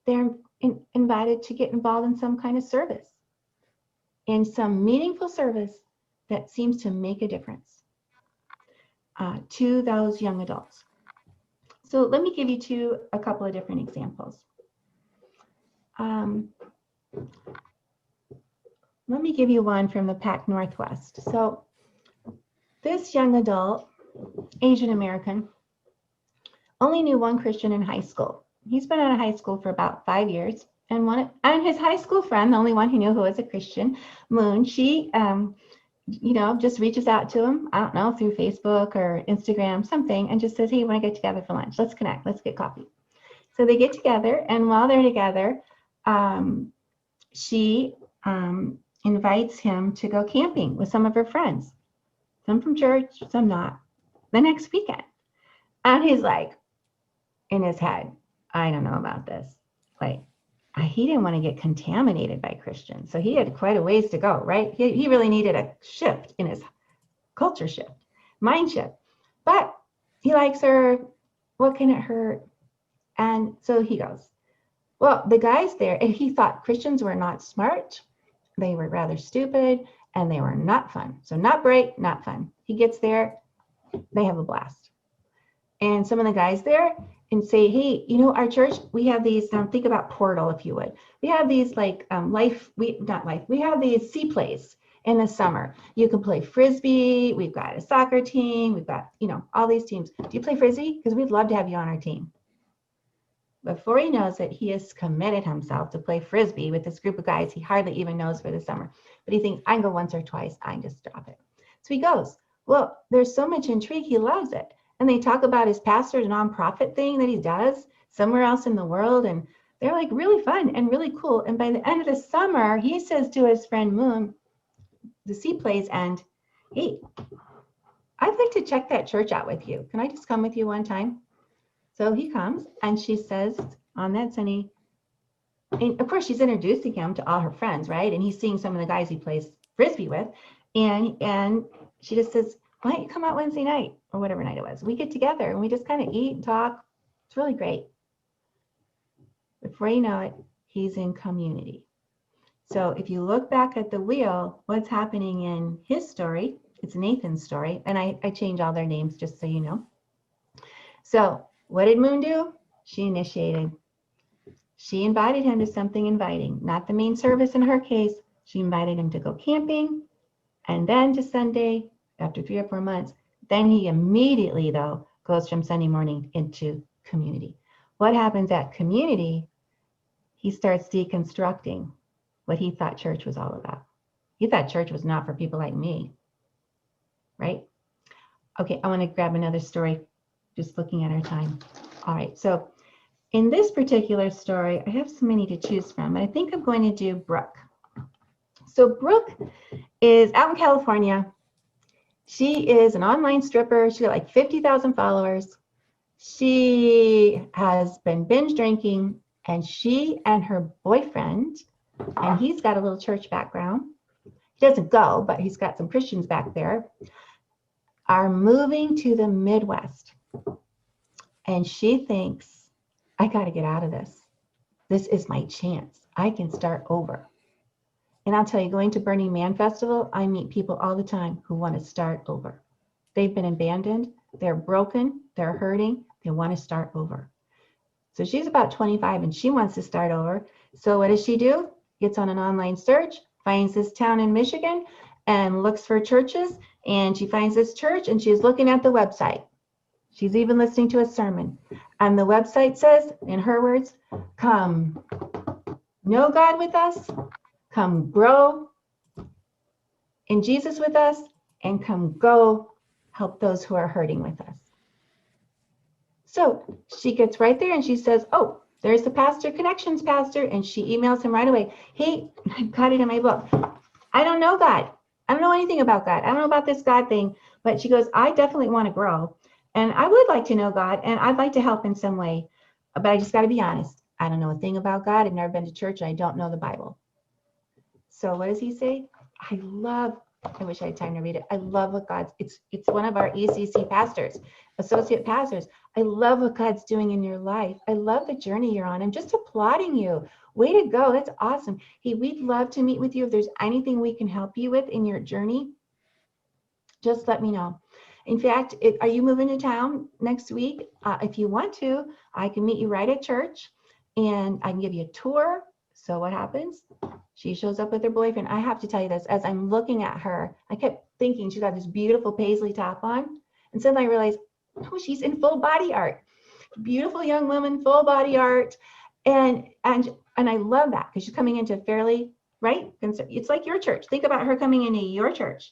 they're invited to get involved in some kind of service, in some meaningful service that seems to make a difference to those young adults. So let me give you a couple of different examples. Let me give you one from the Pac Northwest. So this young adult, Asian American, only knew one Christian in high school. He's been out of high school for about 5 years, and his high school friend, the only one he knew who was a Christian, Moon, she just reaches out to him, I don't know, through Facebook or Instagram, something, and just says, hey, you want to get together for lunch? Let's connect. Let's get coffee. So they get together, and while they're together, she invites him to go camping with some of her friends, some from church, some not, the next weekend. And he's like, in his head, I don't know about this. Like, he didn't want to get contaminated by Christians. So he had quite a ways to go, right? He really needed a shift in his culture shift, mind shift. But he likes her. What can it hurt? And so he goes. Well, the guys there, and he thought Christians were not smart. They were rather stupid, and they were not fun. So not bright, not fun. He gets there. They have a blast. And some of the guys there and say, hey, our church, we have these, think about Portal, if you would. We have these we have these sea plays in the summer. You can play Frisbee. We've got a soccer team. We've got, all these teams. Do you play Frisbee? Because we'd love to have you on our team. Before he knows it, he has committed himself to play Frisbee with this group of guys he hardly even knows for the summer. But he thinks, I can go once or twice. I can just drop it. So he goes. Well, there's so much intrigue. He loves it. And they talk about his pastor's nonprofit thing that he does somewhere else in the world. And they're like really fun and really cool. And by the end of the summer, he says to his friend Moon, the sea plays end, hey, I'd like to check that church out with you. Can I just come with you one time? So he comes, and she says on that Sunday, And of course, she's introducing him to all her friends, right? And he's seeing some of the guys he plays frisbee with. And she just says, why don't you come out Wednesday night or whatever night it was? We get together and we just kind of eat and talk. It's really great. Before you know it, he's in community. So if you look back at the wheel, what's happening in his story, it's Nathan's story. And I change all their names just so you know. So what did Moon do? She initiated. She invited him to something inviting, not the main service in her case. She invited him to go camping and then to Sunday after 3 or 4 months. Then he immediately, though, goes from Sunday morning into community. What happens at community? He starts deconstructing what he thought church was all about. He thought church was not for people like me, right? Okay, I want to grab another story, just looking at our time. All right, so in this particular story, I have so many to choose from. I think I'm going to do Brooke. So Brooke is out in California. She is an online stripper. She got like 50,000 followers. She has been binge drinking, and she and her boyfriend, and he's got a little church background. He doesn't go, but he's got some Christians back there, are moving to the Midwest. And she thinks, I got to get out of this. This is my chance. I can start over. And I'll tell you, going to Burning Man Festival, I meet people all the time who want to start over. They've been abandoned. They're broken. They're hurting. They want to start over. So she's about 25 and she wants to start over. So what does she do? Gets on an online search, finds this town in Michigan and looks for churches. And she finds this church and she's looking at the website. She's even listening to a sermon. And the website says, in her words, come know God with us, come grow in Jesus with us, and come go help those who are hurting with us. So she gets right there and she says, oh, there's the pastor, connections pastor. And she emails him right away. Hey, I've got it in my book. I don't know God. I don't know anything about God. I don't know about this God thing. But she goes, I definitely want to grow. And I would like to know God, and I'd like to help in some way, but I just got to be honest. I don't know a thing about God. I've never been to church. And I don't know the Bible. So what does he say? I wish I had time to read it. I love what it's one of our ECC pastors, associate pastors. I love what God's doing in your life. I love the journey you're on. I'm just applauding you. Way to go. That's awesome. Hey, we'd love to meet with you. If there's anything we can help you with in your journey, just let me know. In fact, are you moving to town next week? If you want to, I can meet you right at church and I can give you a tour. So what happens? She shows up with her boyfriend. I have to tell you this, as I'm looking at her, I kept thinking she's got this beautiful paisley top on. And suddenly I realized, oh, she's in full body art. Beautiful young woman, full body art. And I love that because she's coming into fairly, right? It's like your church. Think about her coming into your church.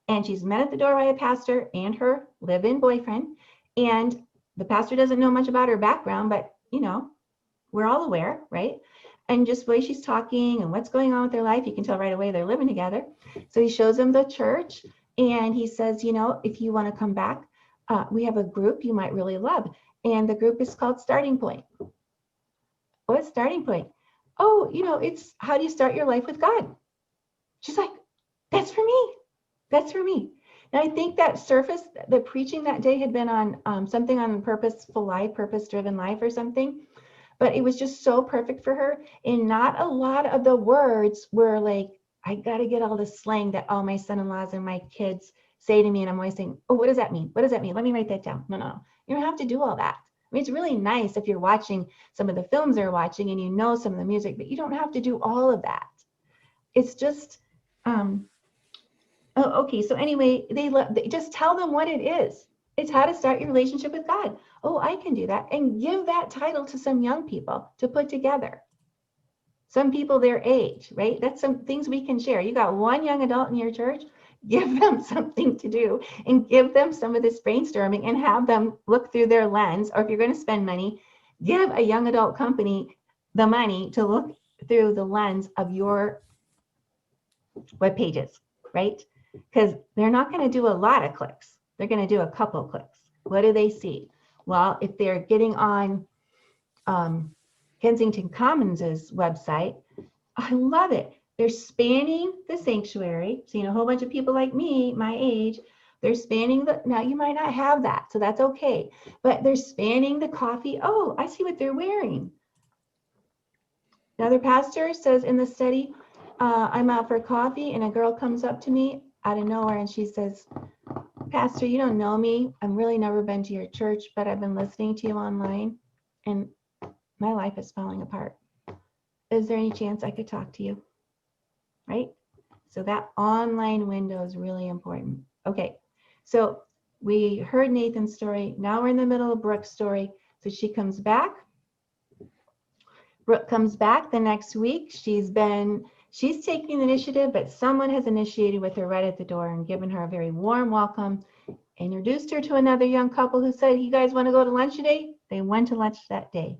And she's met at the door by a pastor and her live-in boyfriend. And the pastor doesn't know much about her background, but we're all aware, right? And just the way she's talking and what's going on with their life, you can tell right away they're living together. So he shows them the church and he says, if you want to come back, we have a group you might really love. And the group is called Starting Point. What's Starting Point? Oh, it's how do you start your life with God? She's like, that's for me. That's for me. And I think that the preaching that day had been on something on purposeful life, purpose-driven life or something. But it was just so perfect for her. And not a lot of the words were like, I got to get all the slang that all my son-in-laws and my kids say to me. And I'm always saying, oh, what does that mean? What does that mean? Let me write that down. No. You don't have to do all that. I mean, it's really nice if you're watching some of the films they're watching and you know some of the music, but you don't have to do all of that. It's just, okay. So anyway, they just tell them what it is. It's how to start your relationship with God. Oh, I can do that. And give that title to some young people to put together. Some people their age, right? That's some things we can share. You got one young adult in your church, give them something to do and give them some of this brainstorming and have them look through their lens. Or if you're going to spend money, give a young adult company the money to look through the lens of your web pages, right? Because they're not going to do a lot of clicks. They're going to do a couple clicks. What do they see? Well, if they're getting on Kensington Commons' website. I love it. They're spanning the sanctuary. Seeing a whole bunch of people like me, my age, they're spanning now you might not have that, so that's okay. But they're spanning the coffee. Oh, I see what they're wearing. Another pastor says in the study, I'm out for coffee and a girl comes up to me out of nowhere and she says, Pastor, you don't know me. I've really never been to your church, but I've been listening to you online and my life is falling apart. Is there any chance I could talk to you? Right? So that online window is really important. Okay, so we heard Nathan's story. Now we're in the middle of Brooke's story. So she comes back. Brooke comes back the next week. She's taking the initiative, but someone has initiated with her right at the door and given her a very warm welcome, introduced her to another young couple who said, you guys want to go to lunch today? They went to lunch that day.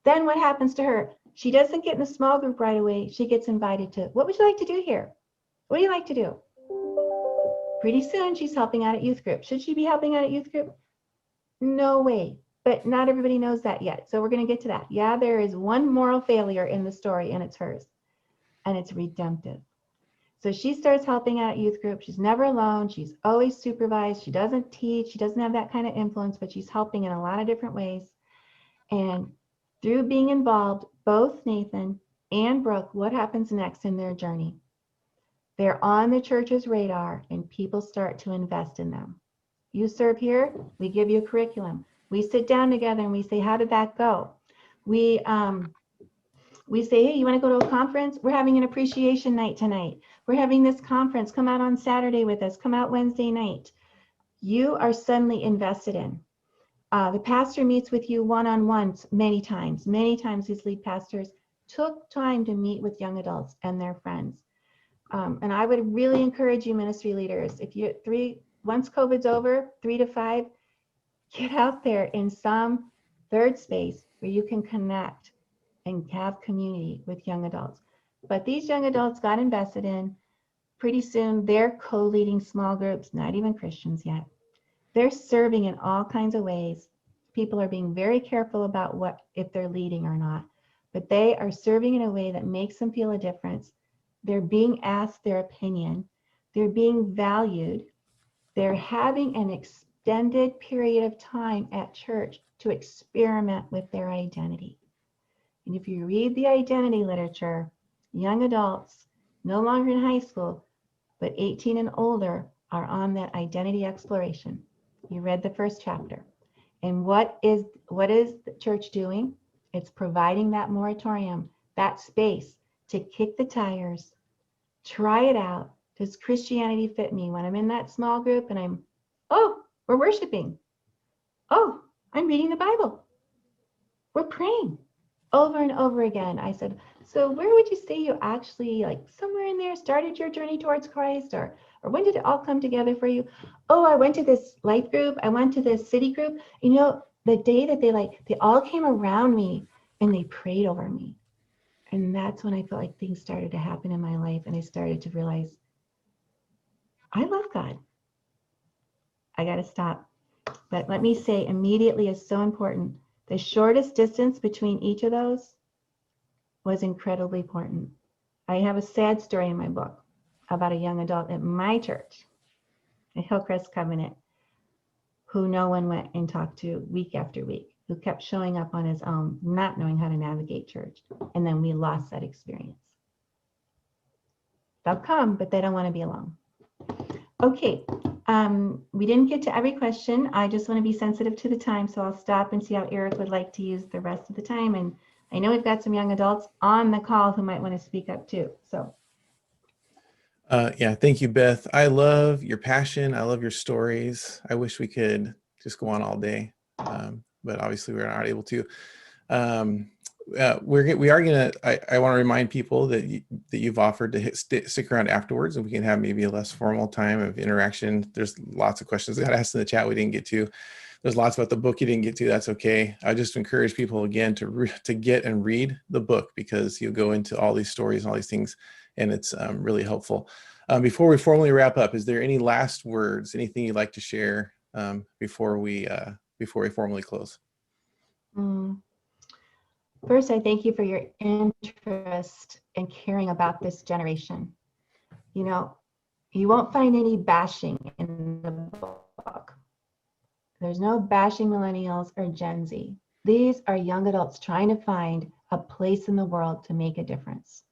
Then what happens to her? She doesn't get in a small group right away. She gets invited to, what would you like to do here? What do you like to do? Pretty soon she's helping out at youth group. Should she be helping out at youth group? No way. But not everybody knows that yet. So we're going to get to that. Yeah, there is one moral failure in the story and it's hers. And it's redemptive. So she starts helping out at youth group. She's never alone. She's always supervised. She doesn't teach. She doesn't have that kind of influence, but she's helping in a lot of different ways. And through being involved, both Nathan and Brooke, what happens next in their journey? They're on the church's radar and people start to invest in them. You serve here, we give you a curriculum. We sit down together and we say, how did that go? We say, hey, you want to go to a conference? We're having an appreciation night tonight. We're having this conference. Come out on Saturday with us. Come out Wednesday night. You are suddenly invested in. The pastor meets with you one-on-one many times. Many times these lead pastors took time to meet with young adults and their friends. And I would really encourage you ministry leaders, if you once COVID's over, 3 to 5, get out there in some third space where you can connect and have community with young adults. But these young adults got invested in. Pretty soon they're co-leading small groups, not even Christians yet. They're serving in all kinds of ways. People are being very careful about if they're leading or not, but they are serving in a way that makes them feel a difference. They're being asked their opinion. They're being valued. They're having an extended period of time at church to experiment with their identity. And if you read the identity literature, young adults, no longer in high school, but 18 and older, are on that identity exploration. You read the first chapter. And what is the church doing? It's providing that moratorium, that space to kick the tires, try it out. Does Christianity fit me? When I'm in that small group and we're worshiping. Oh, I'm reading the Bible. We're praying. Over and over again. I said, so where would you say you actually, like somewhere in there, started your journey towards Christ? Or when did it all come together for you? Oh, I went to this life group. I went to this city group. You know, the day that they all came around me and they prayed over me. And that's when I felt like things started to happen in my life. And I started to realize, I love God. I got to stop. But let me say, immediately is so important. The shortest distance between each of those was incredibly important. I have a sad story in my book about a young adult at my church, at Hillcrest Covenant, who no one went and talked to week after week, who kept showing up on his own, not knowing how to navigate church. And then we lost that experience. They'll come, but they don't want to be alone. Okay, we didn't get to every question. I just want to be sensitive to the time, so I'll stop and see how Eric would like to use the rest of the time. And I know we've got some young adults on the call who might want to speak up too. So. Yeah, thank you, Beth. I love your passion. I love your stories. I wish we could just go on all day, but obviously we're not able to. I want to remind people that you've offered to stick around afterwards, and we can have maybe a less formal time of interaction. There's lots of questions that got asked in the chat we didn't get to. There's lots about the book you didn't get to. That's okay. I just encourage people again to get and read the book, because you'll go into all these stories and all these things, and it's really helpful. Before we formally wrap up, is there any last words, anything you'd like to share before we formally close? First, I thank you for your interest in caring about this generation. You know, you won't find any bashing in the book. There's no bashing millennials or Gen Z. These are young adults trying to find a place in the world to make a difference.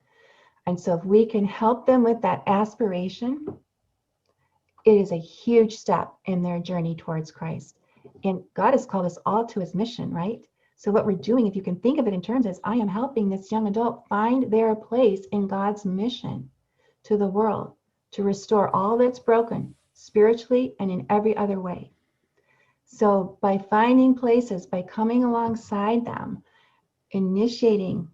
And so if we can help them with that aspiration, it is a huge step in their journey towards Christ. And God has called us all to his mission, right? So what we're doing, if you can think of it in terms as I am helping this young adult find their place in God's mission to the world, to restore all that's broken spiritually and in every other way. So by finding places, by coming alongside them, initiating,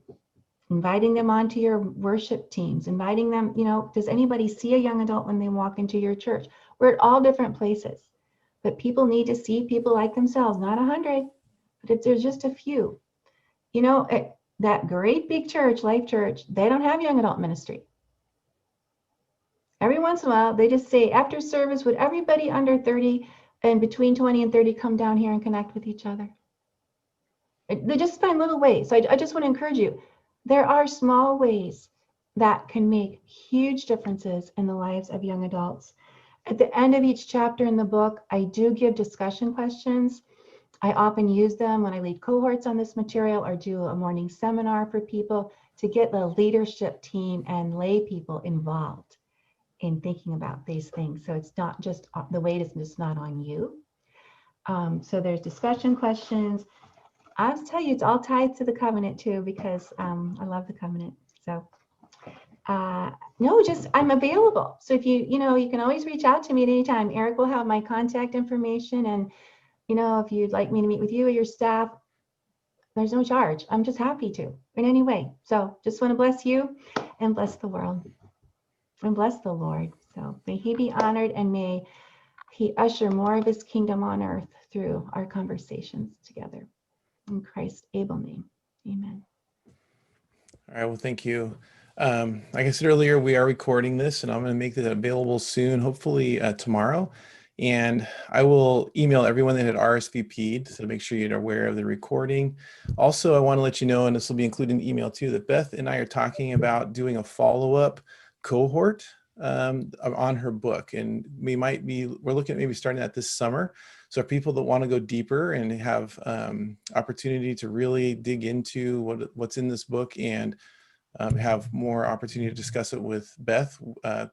inviting them onto your worship teams, inviting them, does anybody see a young adult when they walk into your church? We're at all different places, but people need to see people like themselves, not 100, but if there's just a few. At that great big church, Life Church, they don't have young adult ministry. Every once in a while, they just say, after service, would everybody under 30 and between 20 and 30 come down here and connect with each other? They just find little ways. So I just want to encourage you. There are small ways that can make huge differences in the lives of young adults. At the end of each chapter in the book, I do give discussion questions. I often use them when I lead cohorts on this material or do a morning seminar for people to get the leadership team and lay people involved in thinking about these things. So it's not just, the weight is just not on you. So there's discussion questions. I'll tell you, it's all tied to the covenant too, because I love the covenant. So no, just I'm available. So if you can always reach out to me at any time. Eric will have my contact information, and if you'd like me to meet with you or your staff, there's no charge. I'm just happy to in any way. So just want to bless you and bless the world and bless the Lord. So may he be honored, and may he usher more of his kingdom on earth through our conversations together. In Christ's able name, amen. All right, well, thank you. Like I said earlier, we are recording this, and I'm going to make it available soon, hopefully tomorrow. And I will email everyone that had RSVP'd, so to make sure you're aware of the recording. Also, I want to let you know, and this will be included in the email too, that Beth and I are talking about doing a follow-up cohort on her book. And we're looking at maybe starting that this summer. So people that want to go deeper and have opportunity to really dig into what's in this book and have more opportunity to discuss it with Beth,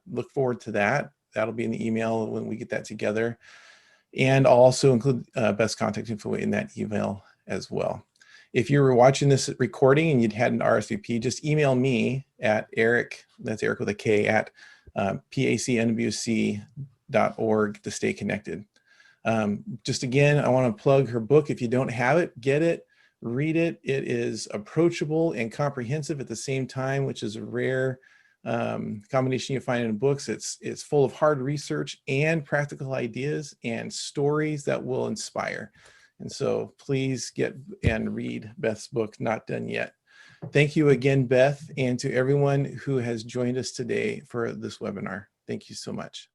look forward to that. That'll be in the email when we get that together. And I'll also include Beth's contact info in that email as well. If you were watching this recording and you'd had an RSVP, just email me at Eric, that's Eric with a K, at pacnwc.org to stay connected. Just again, I want to plug her book. If you don't have it, get it, read it. It is approachable and comprehensive at the same time, which is a rare combination you find in books. It's full of hard research and practical ideas and stories that will inspire. And so please get and read Beth's book, Not Done Yet. Thank you again, Beth, and to everyone who has joined us today for this webinar. Thank you so much.